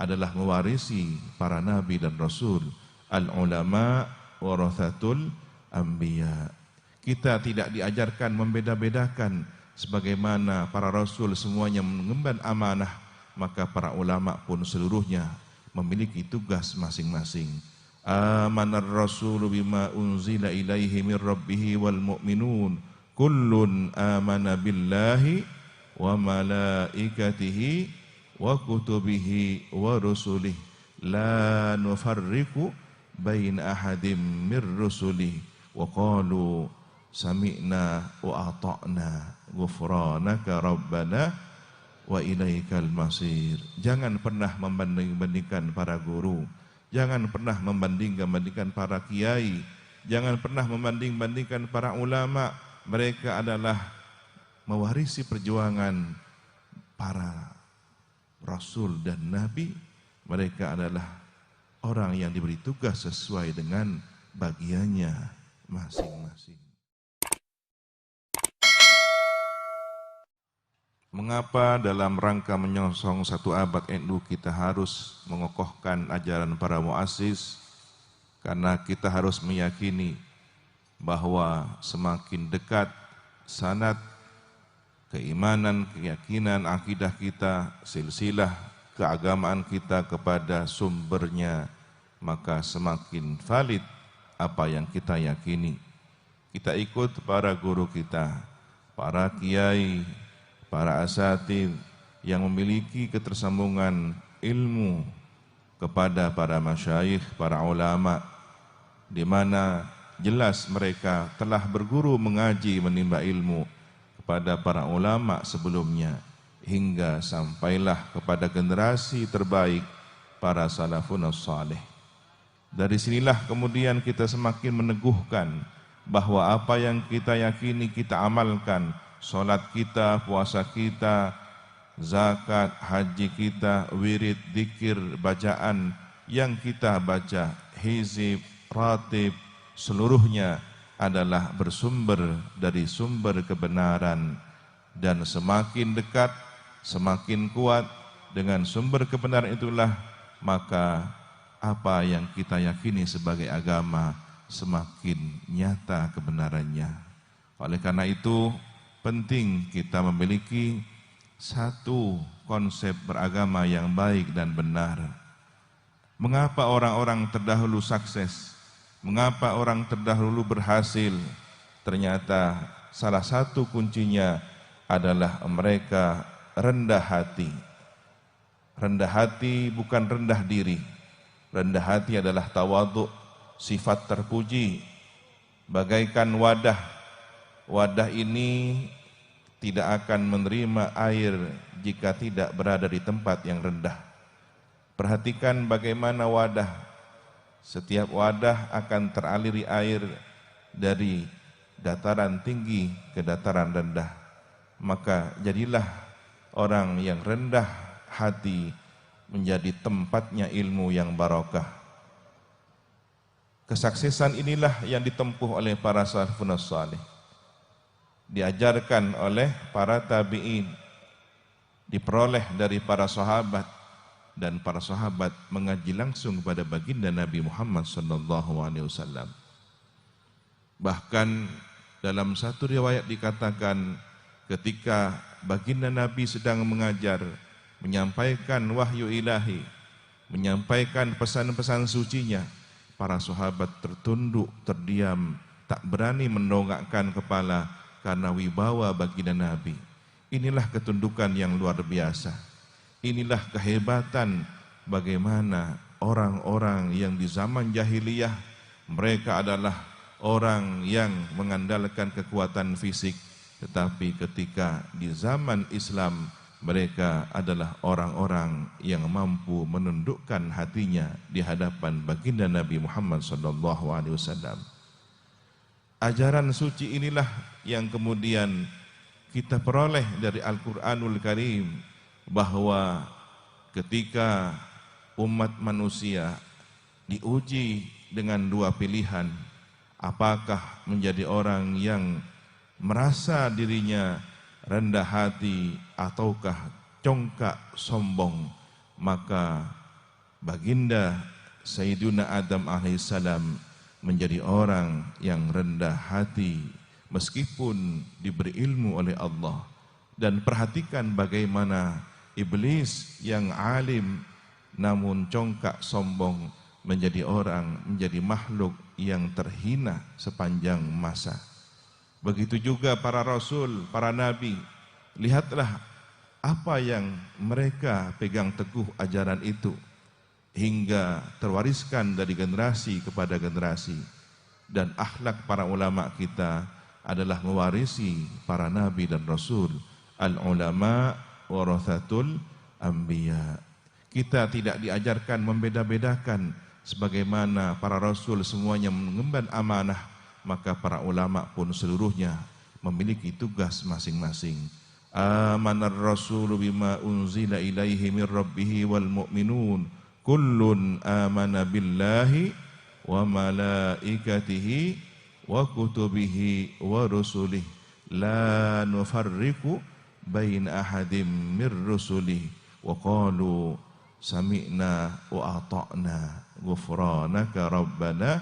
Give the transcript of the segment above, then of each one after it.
adalah mewarisi para nabi dan rasul. Al-ulama warathatul anbiya. Kita tidak diajarkan membeda-bedakan sebagaimana para rasul semuanya mengemban amanah, maka para ulama pun seluruhnya memiliki tugas masing-masing. Amanar rasulu bima unzila ilaihi min rabbih wal mu'minun kullun amana billahi wa malaikatihi wa kutubihi wa rusulihi la nufarriqu baina ahadim mir rusulihi wa qalu sami'na wa ata'na ghufranaka rabbana wa ilaikal masir. Jangan pernah membanding-bandingkan para guru, jangan pernah membanding-bandingkan para kiai, jangan pernah membanding-bandingkan para ulama. Mereka adalah mewarisi perjuangan para rasul dan nabi. Mereka adalah orang yang diberi tugas sesuai dengan bagiannya masing-masing. Mengapa dalam rangka menyongsong 1 abad NU kita harus mengokohkan ajaran para muassis? Karena kita harus meyakini bahwa semakin dekat sanad, keimanan, keyakinan, akidah kita, silsilah keagamaan kita kepada sumbernya, maka semakin valid apa yang kita yakini. Kita ikut para guru kita, para kiai, para asatidz yang memiliki ketersambungan ilmu kepada para masyayikh, para ulama, di mana jelas mereka telah berguru mengaji menimba ilmu kepada para ulama sebelumnya, hingga sampailah kepada generasi terbaik para salafun salih. Dari sinilah kemudian kita semakin meneguhkan bahwa apa yang kita yakini kita amalkan. Salat kita, puasa kita, zakat, haji kita, wirid, dzikir, bacaan yang kita baca, hizib, ratib, seluruhnya adalah bersumber dari sumber kebenaran. Dan semakin dekat, semakin kuat dengan sumber kebenaran itulah, maka apa yang kita yakini sebagai agama semakin nyata kebenarannya. Oleh karena itu, penting kita memiliki satu konsep beragama yang baik dan benar. Mengapa orang-orang terdahulu sukses? Mengapa orang terdahulu berhasil? Ternyata salah satu kuncinya adalah mereka rendah hati. Rendah hati bukan rendah diri. Rendah hati adalah tawadhu, sifat terpuji, bagaikan wadah. Wadah ini tidak akan menerima air jika tidak berada di tempat yang rendah. Perhatikan bagaimana wadah. Setiap wadah akan teraliri air dari dataran tinggi ke dataran rendah. Maka jadilah orang yang rendah hati menjadi tempatnya ilmu yang barokah. Kesuksesan inilah yang ditempuh oleh para salafun salih. Diajarkan oleh para tabi'in, diperoleh dari para sahabat, dan para sahabat mengaji langsung kepada baginda Nabi Muhammad SAW. Bahkan dalam satu riwayat dikatakan ketika baginda Nabi sedang mengajar, menyampaikan wahyu ilahi, menyampaikan pesan-pesan sucinya, para sahabat tertunduk, terdiam, tak berani mendongakkan kepala karena wibawa baginda Nabi. Inilah ketundukan yang luar biasa. Inilah kehebatan bagaimana orang-orang yang di zaman jahiliyah, mereka adalah orang yang mengandalkan kekuatan fisik, tetapi ketika di zaman Islam mereka adalah orang-orang yang mampu menundukkan hatinya di hadapan baginda Nabi Muhammad SAW. Ajaran suci inilah yang kemudian kita peroleh dari Al-Quranul Karim, bahwa ketika umat manusia diuji dengan dua pilihan, apakah menjadi orang yang merasa dirinya rendah hati ataukah congkak sombong, maka baginda Sayyiduna Adam alaihissalam menjadi orang yang rendah hati meskipun diberi ilmu oleh Allah. Dan perhatikan bagaimana iblis yang alim namun congkak sombong menjadi makhluk yang terhina sepanjang masa. Begitu juga para rasul, para nabi. Lihatlah apa yang mereka pegang teguh ajaran itu hingga terwariskan dari generasi kepada generasi. Dan akhlak para ulama kita adalah mewarisi para nabi dan rasul. Al-ulama warathatul anbiya. Kita tidak diajarkan membeda-bedakan sebagaimana para rasul semuanya mengemban amanah, maka para ulama pun seluruhnya memiliki tugas masing-masing. Amanar rasulu bima unzila ilaihi min rabbih wal mu'minun kullun amana billahi wa malaikatihi wa kutubihi wa rusulihi la nufarriqu baina ahadim mir rusulihi wa qalu sami'na wa ata'na ghufranaka rabbana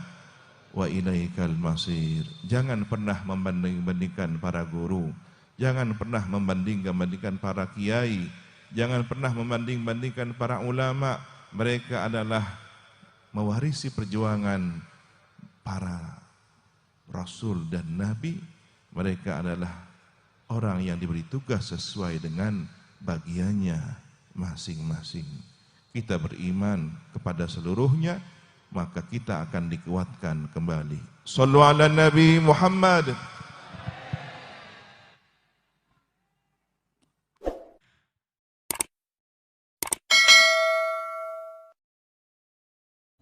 wa ilaikal masir. Jangan pernah membanding-bandingkan para guru, jangan pernah membanding-bandingkan para kiai, jangan pernah membanding-bandingkan para ulama. Mereka adalah mewarisi perjuangan para rasul dan nabi. Mereka adalah orang yang diberi tugas sesuai dengan bagiannya masing-masing. Kita beriman kepada seluruhnya, maka kita akan dikuatkan kembali. Sallu ala Nabi Muhammad.